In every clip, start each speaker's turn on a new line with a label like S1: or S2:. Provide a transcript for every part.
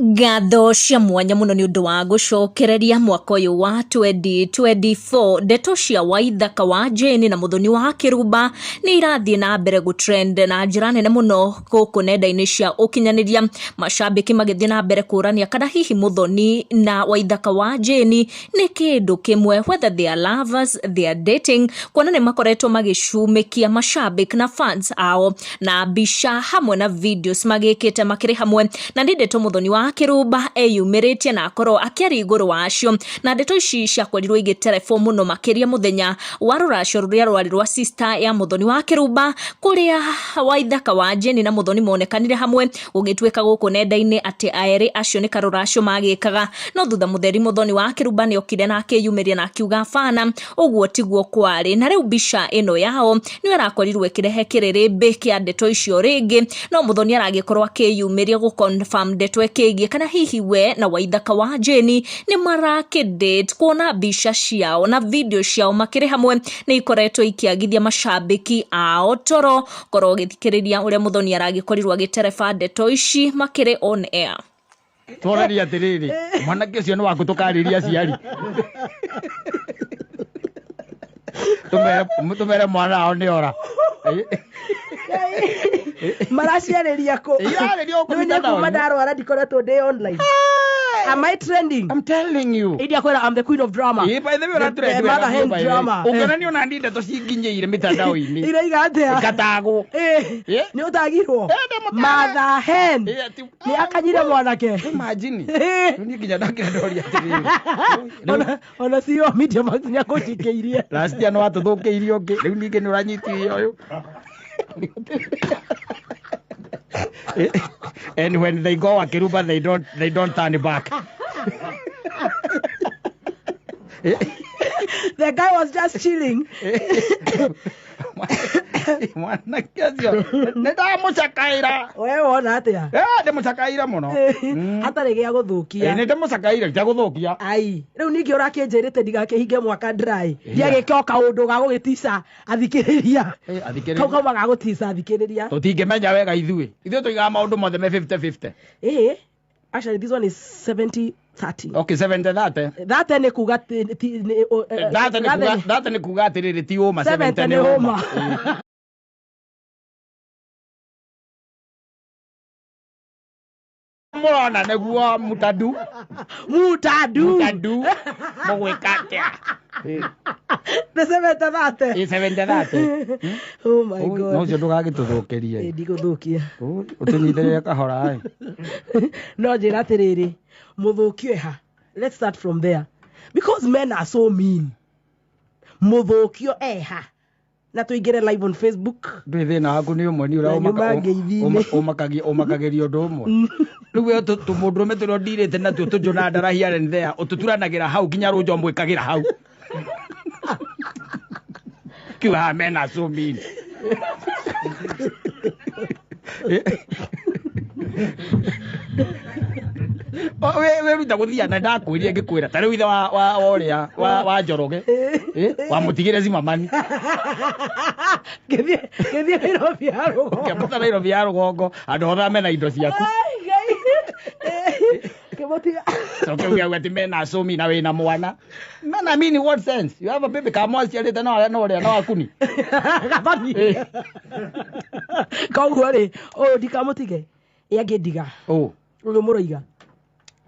S1: Ngatho cia mwanya muno ni undu wa gucokereria mwaka uyu wa 2024 ndeto cia Waithaka wa Jane na Muthoni wa Kirumba ni irathie na mbere gutrend na njira nene muno guku nenda-ini cia ukinyaniria, mashabiki magithie na mbere kurania kana hihi Muthoni na Waithaka wa Jane ni kindu kimwe, whether they are lovers, they are dating, kuona ni makoretwo magicumikia mashabiki na fans ao na bisha hamwe na videos magikite makiri hamwe na Ndeto Muthoni wa Kirumba eyumiritie na akoro akiari iguru wacio na ndeto ici ciakorirwo igiterefo muno makiria muthenya wa ruracio ruria rwari rwa sister ya Muthoni wa Kirumba kuria Waithaka wa Jane na Muthoni monekanire hamwe ugitweka guku nenda-ini ati aeri acio ni karuracio magikaga, no thutha mutheri Muthoni wa Kirumba ni okire na akiyumiria na akiuga fana uguo tiguo kwari, na riu bisha ino yao ni arakorirwo ikirehe kiriri kia ndeto icio ringi, no Muthoni aragikorwo akiyumiria gu confirm ndeto Ciigie kana hihi we na Waithaka wa Jane ni marakidate, kuona bisha ciao na video ciao makiri hamwe ni ikoretwo ikiagithia mashabiki ao toro koro githikiriria uria Muthoni aragikorwo agitereba ndeto ici makiri on air.
S2: Twarari atiriri mwanake ucio ni waku tukariria ciari tumere mwana ao ni ora
S3: marasiareria ko kumadarwara ndikoretwo day online. Am I trending?
S2: I'm telling you.
S3: I'm the queen of drama.
S2: By the way, you're trending.
S3: Mother hen drama.
S2: Ugonani una Ndeto Ciigie mitandao-ini.
S3: Ira igatea.
S2: Katago.
S3: Ni utagirwo. Mother hen. Ni akanyire mwanake.
S2: Imagine. Ni kinya ndakira ndori atiriri.
S3: Ona sio media mazinya kucikeirie.
S2: Last year no atuthukiirie ungi. Riu ningi ni uranyitirie uyu. And when they go Kirumba, they don't turn back.
S3: The guy was just chilling.
S2: Mwana kesio nenda mucakaira
S3: wewe wona atia
S2: nde mucakaira muno
S3: atari gia guthukia
S2: nde mucakaira gya guthukia
S3: ai riu ningi urakĩnjĩrĩte ndigakihinge mwaka dry ndiagĩkioka undu ga gũgĩtica athikĩrĩria kau ga gũtica athikĩrĩria
S2: tutingĩmenya wega ithuĩ tuigaga maundu mothe me 50-50.
S3: Actually this one is 70-30.
S2: Okay, 70-30.
S3: That ni kuga
S2: that ni kuga atiriri ti uma
S3: 70 ni uma.
S2: Mwana neguo mutadu mogwekatia
S3: the 70-30.
S2: 70-30.
S3: Oh my god,
S2: no cio ndugagituthukirie
S3: ndiguthukia
S2: utunyitire kahora
S3: no njira atiriri muthukio ha. Let's start from there because men are so mean. Muthukio ha na tuigire live on Facebook
S2: ndwithina waku ni umwe ni ura umakagiria undu umwe riu we tumundrume turio ndirite natuo tunjona ndarahia and there ututuranagira hau kinya runjo mbwikagira hau kiwa men are so mean. we ruta guthia na ndakwirie ngikwira ta riu ithe wa uria wa Njoroge wa mutigire Zimamani
S3: githie Nairobi ya rugongo
S2: kemuta Nairobi ya rugongo andu othe mena indo ciaku
S3: kemutia
S2: so kiuga ati mena asumi na wina mwana man. I mean in what sense you have a baby kama ciarite na uria na wakuni
S3: gathani kaugo ri ndikamutige yagidiga uyu muroiga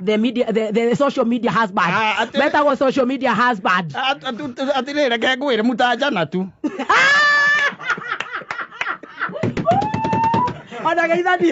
S3: the social media has bad. Better go social media has bad.
S2: Atirira ngwire mutajana tu.
S3: Ona gaithani